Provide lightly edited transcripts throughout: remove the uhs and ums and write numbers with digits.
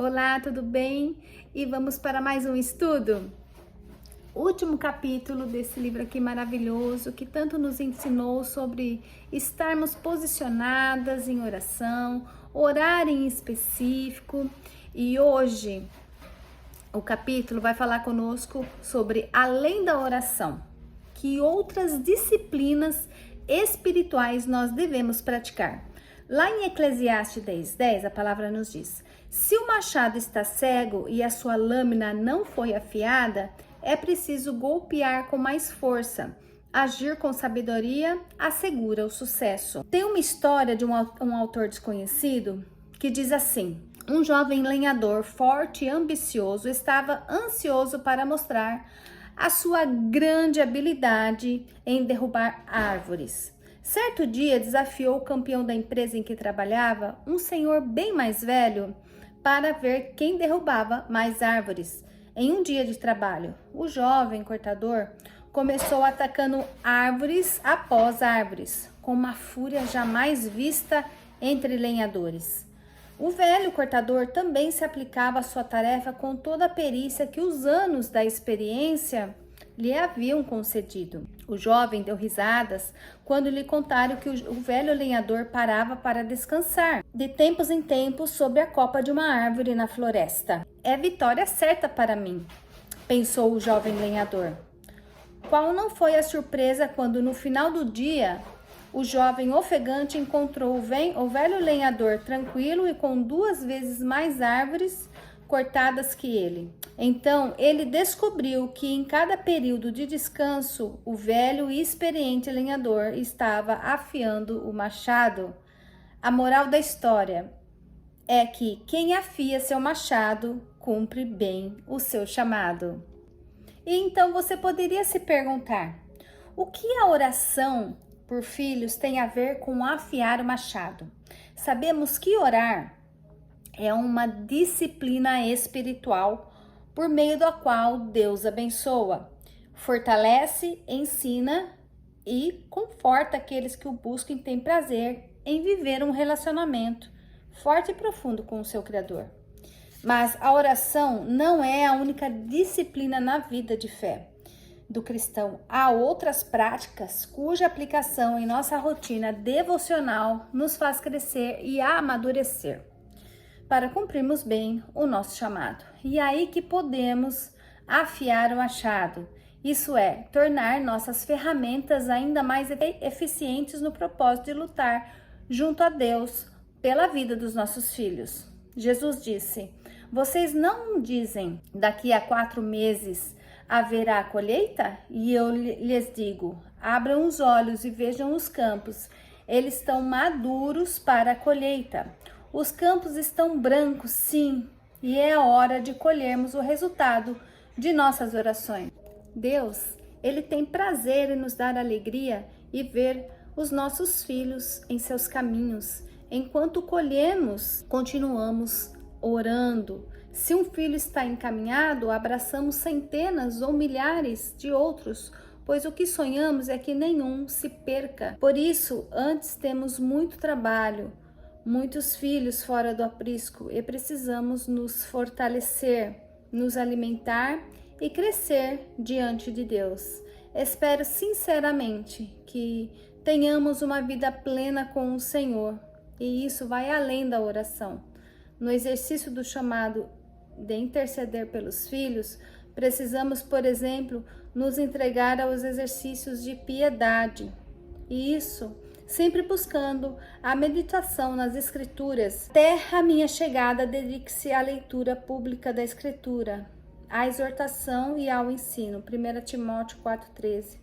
Olá, tudo bem? E vamos para mais um estudo? Último capítulo desse livro aqui maravilhoso que tanto nos ensinou sobre estarmos posicionadas em oração, orar em específico. E hoje o capítulo vai falar conosco sobre além da oração, que outras disciplinas espirituais nós devemos praticar. Lá em Eclesiastes 10:10, a palavra nos diz: se o machado está cego e a sua lâmina não foi afiada, é preciso golpear com mais força. Agir com sabedoria assegura o sucesso. Tem uma história de um autor desconhecido que diz assim: um jovem lenhador forte e ambicioso estava ansioso para mostrar a sua grande habilidade em derrubar árvores. Certo dia, desafiou o campeão da empresa em que trabalhava, um senhor bem mais velho, para ver quem derrubava mais árvores. Em um dia de trabalho, o jovem cortador começou atacando árvores após árvores, com uma fúria jamais vista entre lenhadores. O velho cortador também se aplicava à sua tarefa com toda a perícia que os anos da experiência lhe haviam concedido. O jovem deu risadas quando lhe contaram que o velho lenhador parava para descansar, de tempos em tempos, sob a copa de uma árvore na floresta. É vitória certa para mim, pensou o jovem lenhador. Qual não foi a surpresa quando, no final do dia, o jovem ofegante encontrou o velho lenhador tranquilo e com 2 vezes mais árvores cortadas que ele. Então, ele descobriu que em cada período de descanso, o velho e experiente lenhador estava afiando o machado. A moral da história é que quem afia seu machado cumpre bem o seu chamado. E então você poderia se perguntar: o que a oração por filhos tem a ver com afiar o machado? Sabemos que orar é uma disciplina espiritual por meio da qual Deus abençoa, fortalece, ensina e conforta aqueles que o buscam e têm prazer em viver um relacionamento forte e profundo com o seu Criador. Mas a oração não é a única disciplina na vida de fé do cristão. Há outras práticas cuja aplicação em nossa rotina devocional nos faz crescer e amadurecer para cumprirmos bem o nosso chamado. E é aí que podemos afiar o machado, isso é, tornar nossas ferramentas ainda mais eficientes no propósito de lutar junto a Deus pela vida dos nossos filhos. Jesus disse: vocês não dizem, daqui a 4 meses haverá colheita? E eu lhes digo, abram os olhos e vejam os campos, eles estão maduros para a colheita. Os campos estão brancos, sim, e é a hora de colhermos o resultado de nossas orações. Deus, Ele tem prazer em nos dar alegria e ver os nossos filhos em seus caminhos. Enquanto colhemos, continuamos orando. Se um filho está encaminhado, abraçamos centenas ou milhares de outros, pois o que sonhamos é que nenhum se perca. Por isso, antes temos muito trabalho, muitos filhos fora do aprisco e precisamos nos fortalecer, nos alimentar e crescer diante de Deus. Espero sinceramente que tenhamos uma vida plena com o Senhor, e isso vai além da oração. No exercício do chamado de interceder pelos filhos, precisamos, por exemplo, nos entregar aos exercícios de piedade, e isso sempre buscando a meditação nas Escrituras. Até a minha chegada, dedique-se à leitura pública da Escritura, à exortação e ao ensino. 1 Timóteo 4,13.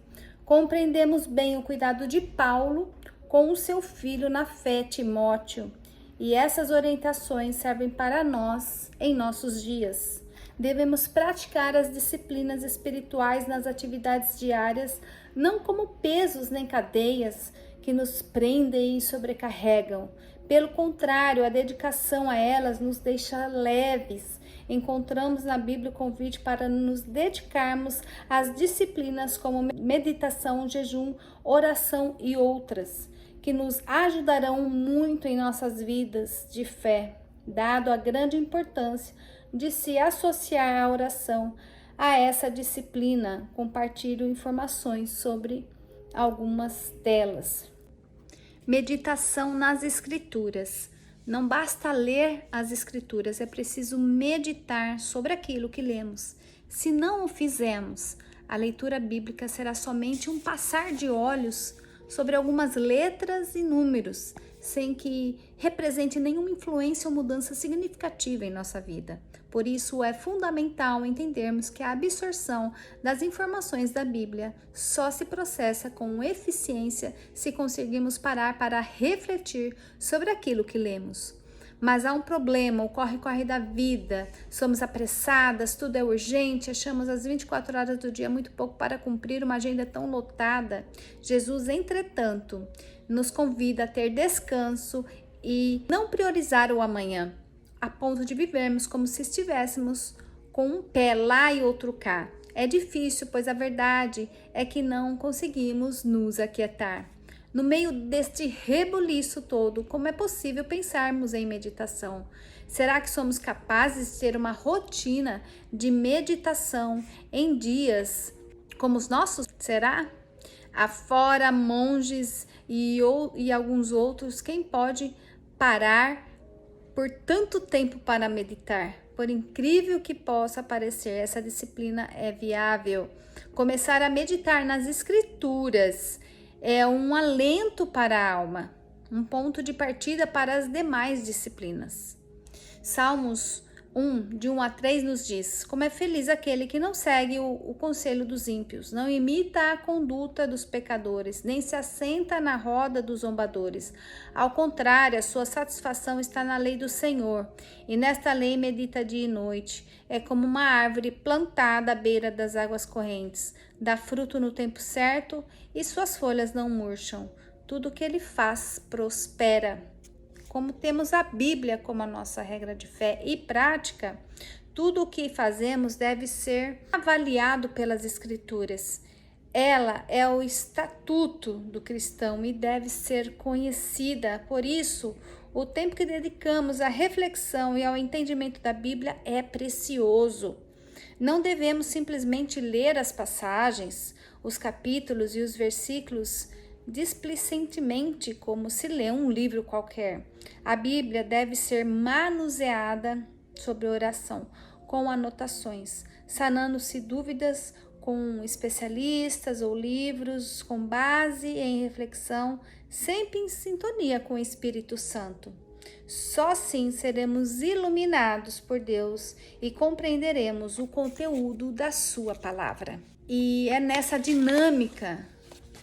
Compreendemos bem o cuidado de Paulo com o seu filho na fé, Timóteo, e essas orientações servem para nós em nossos dias. Devemos praticar as disciplinas espirituais nas atividades diárias, não como pesos nem cadeias que nos prendem e sobrecarregam. Pelo contrário, a dedicação a elas nos deixa leves. Encontramos na Bíblia o convite para nos dedicarmos às disciplinas como meditação, jejum, oração e outras, que nos ajudarão muito em nossas vidas de fé. dado a grande importância de se associar a oração a essa disciplina. Compartilho informações sobre algumas delas. Meditação nas Escrituras. Não basta ler as Escrituras, é preciso meditar sobre aquilo que lemos. Se não o fizermos, a leitura bíblica será somente um passar de olhos sobre algumas letras e números, sem que represente nenhuma influência ou mudança significativa em nossa vida. Por isso, é fundamental entendermos que a absorção das informações da Bíblia só se processa com eficiência se conseguirmos parar para refletir sobre aquilo que lemos. Mas há um problema, o corre-corre da vida, somos apressadas, tudo é urgente, achamos as 24 horas do dia muito pouco para cumprir uma agenda tão lotada. Jesus, entretanto, nos convida a ter descanso e não priorizar o amanhã, a ponto de vivermos como se estivéssemos com um pé lá e outro cá. É difícil, pois a verdade é que não conseguimos nos aquietar. No meio deste rebuliço todo, como é possível pensarmos em meditação? Será que somos capazes de ter uma rotina de meditação em dias como os nossos? Será? Afora monges e alguns outros, quem pode parar por tanto tempo para meditar? Por incrível que possa parecer, essa disciplina é viável. Começar a meditar nas Escrituras é um alento para a alma, um ponto de partida para as demais disciplinas. Salmos 1, de 1 a 3 nos diz: como é feliz aquele que não segue o conselho dos ímpios, não imita a conduta dos pecadores, nem se assenta na roda dos zombadores. Ao contrário, a sua satisfação está na lei do Senhor, e nesta lei medita dia e noite. É como uma árvore plantada à beira das águas correntes, dá fruto no tempo certo e suas folhas não murcham. Tudo que ele faz prospera. Como temos a Bíblia como a nossa regra de fé e prática, tudo o que fazemos deve ser avaliado pelas Escrituras. Ela é o estatuto do cristão e deve ser conhecida. Por isso, o tempo que dedicamos à reflexão e ao entendimento da Bíblia é precioso. Não devemos simplesmente ler as passagens, os capítulos e os versículos displicentemente, como se lê um livro qualquer. A Bíblia deve ser manuseada sobre oração, com anotações, sanando-se dúvidas com especialistas ou livros com base em reflexão, sempre em sintonia com o Espírito Santo. Só assim seremos iluminados por Deus e compreenderemos o conteúdo da sua palavra. E é nessa dinâmica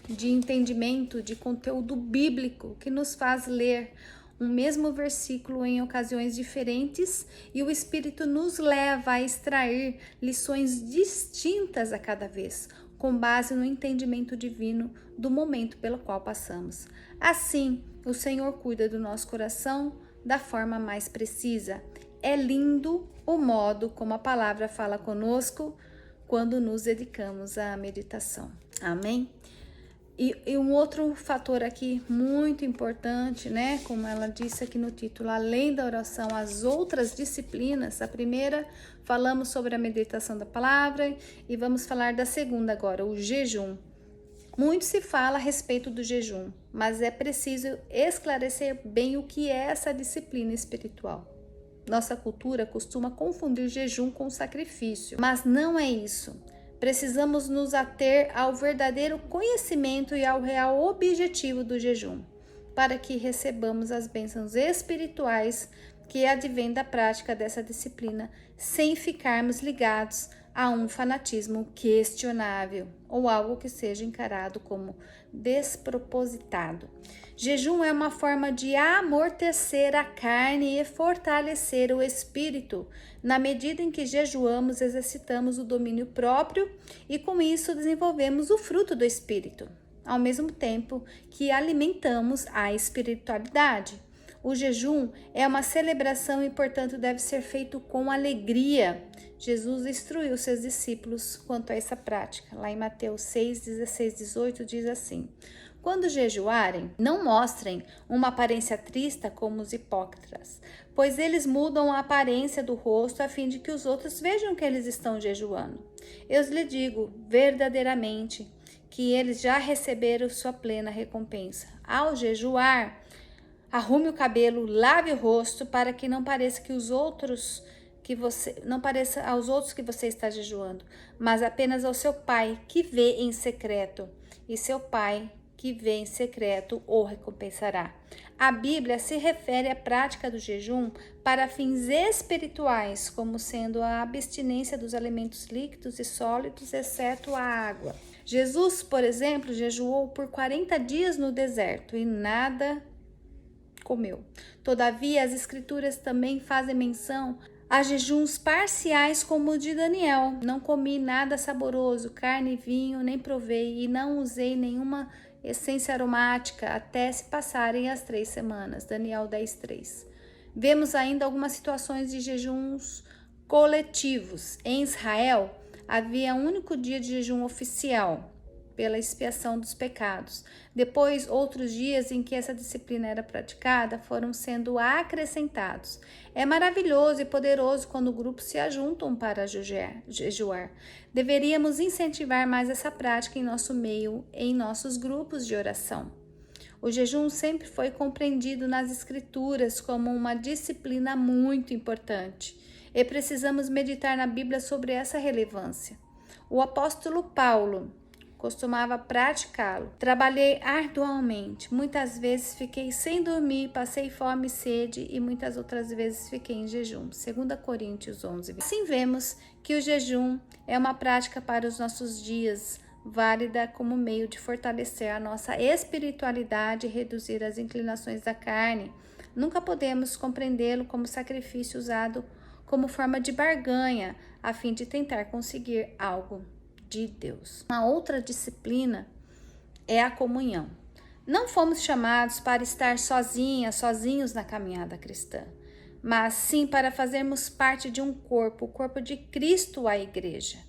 de entendimento de conteúdo bíblico que nos faz ler um mesmo versículo em ocasiões diferentes e o Espírito nos leva a extrair lições distintas a cada vez, com base no entendimento divino do momento pelo qual passamos. Assim, o Senhor cuida do nosso coração da forma mais precisa. É lindo o modo como a palavra fala conosco quando nos dedicamos à meditação. Amém? E um outro fator aqui muito importante, né? Como ela disse aqui no título, além da oração, as outras disciplinas. A primeira, falamos sobre a meditação da palavra e vamos falar da segunda agora, o jejum. Muito se fala a respeito do jejum, mas é preciso esclarecer bem o que é essa disciplina espiritual. Nossa cultura costuma confundir jejum com sacrifício, mas não é isso. Precisamos nos ater ao verdadeiro conhecimento e ao real objetivo do jejum, para que recebamos as bênçãos espirituais que advêm da prática dessa disciplina, sem ficarmos ligados a um fanatismo questionável ou algo que seja encarado como despropositado. Jejum é uma forma de amortecer a carne e fortalecer o espírito. Na medida em que jejuamos, exercitamos o domínio próprio e com isso desenvolvemos o fruto do espírito, ao mesmo tempo que alimentamos a espiritualidade. O jejum é uma celebração e, portanto, deve ser feito com alegria. Jesus instruiu seus discípulos quanto a essa prática. Lá em Mateus 6, 16, 18 diz assim: Quando jejuarem, não mostrem uma aparência triste como os hipócritas, pois eles mudam a aparência do rosto a fim de que os outros vejam que eles estão jejuando. Eu lhe digo verdadeiramente que eles já receberam sua plena recompensa. Ao jejuar, arrume o cabelo, lave o rosto, para que não pareça aos outros que você está jejuando, mas apenas ao seu Pai que vê em secreto, e seu Pai que vê em secreto o recompensará. A Bíblia se refere à prática do jejum para fins espirituais, como sendo a abstinência dos alimentos líquidos e sólidos, exceto a água. Jesus, por exemplo, jejuou por 40 dias no deserto e nada comeu. Todavia, as Escrituras também fazem menção a jejuns parciais como o de Daniel. Não comi nada saboroso, carne e vinho, nem provei, e não usei nenhuma essência aromática até se passarem as 3 semanas. Daniel 10:3. Vemos ainda algumas situações de jejuns coletivos. Em Israel, havia um único dia de jejum oficial pela expiação dos pecados. Depois, outros dias em que essa disciplina era praticada foram sendo acrescentados. É maravilhoso e poderoso quando grupos se ajuntam para jejuar. Deveríamos incentivar mais essa prática em nosso meio, em nossos grupos de oração. O jejum sempre foi compreendido nas Escrituras como uma disciplina muito importante, e precisamos meditar na Bíblia sobre essa relevância. O apóstolo Paulo costumava praticá-lo. Trabalhei arduamente, muitas vezes fiquei sem dormir, passei fome e sede e muitas outras vezes fiquei em jejum. 2 Coríntios 11. Assim vemos que o jejum é uma prática para os nossos dias, válida como meio de fortalecer a nossa espiritualidade e reduzir as inclinações da carne. Nunca podemos compreendê-lo como sacrifício usado como forma de barganha, a fim de tentar conseguir algo de Deus. Uma outra disciplina é a comunhão. Não fomos chamados para estar sozinhos na caminhada cristã, mas sim para fazermos parte de um corpo, o corpo de Cristo, a igreja.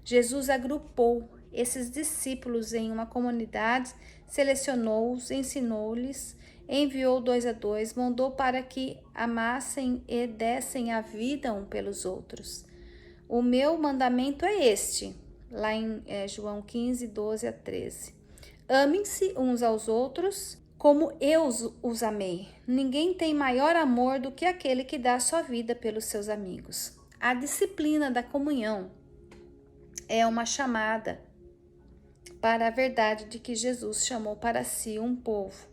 Jesus agrupou esses discípulos em uma comunidade, selecionou-os, ensinou-lhes, enviou 2 a 2, mandou para que amassem e dessem a vida um pelos outros. O meu mandamento é este, lá em João 15, 12 a 13. Amem-se uns aos outros como eu os amei. Ninguém tem maior amor do que aquele que dá sua vida pelos seus amigos. A disciplina da comunhão é uma chamada para a verdade de que Jesus chamou para si um povo.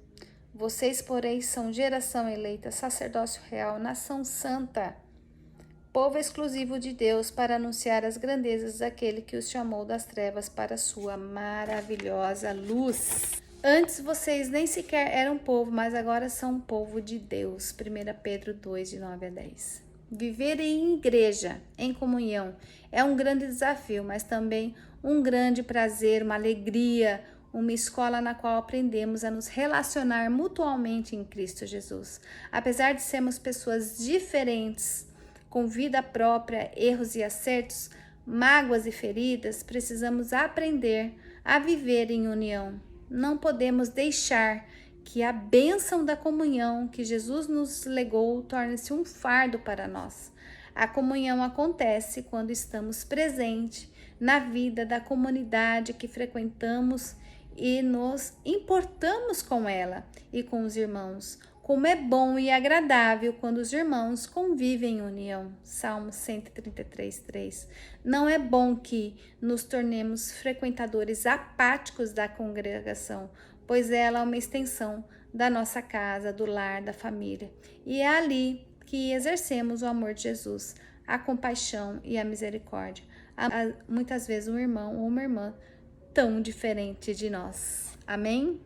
Vocês, porém, são geração eleita, sacerdócio real, nação santa, povo exclusivo de Deus, para anunciar as grandezas daquele que os chamou das trevas para a sua maravilhosa luz. Antes vocês nem sequer eram povo, mas agora são um povo de Deus. 1 Pedro 2, de 9 a 10. Viver em igreja, em comunhão, é um grande desafio, mas também um grande prazer, uma alegria, uma escola na qual aprendemos a nos relacionar mutuamente em Cristo Jesus. Apesar de sermos pessoas diferentes, com vida própria, erros e acertos, mágoas e feridas, precisamos aprender a viver em união. Não podemos deixar que a bênção da comunhão que Jesus nos legou torne-se um fardo para nós. A comunhão acontece quando estamos presentes na vida da comunidade que frequentamos e nos importamos com ela e com os irmãos. Como é bom e agradável quando os irmãos convivem em união. Salmo 133, 3. Não é bom que nos tornemos frequentadores apáticos da congregação, pois ela é uma extensão da nossa casa, do lar, da família. E é ali que exercemos o amor de Jesus, a compaixão e a misericórdia. Muitas vezes um irmão ou uma irmã tão diferente de nós. Amém?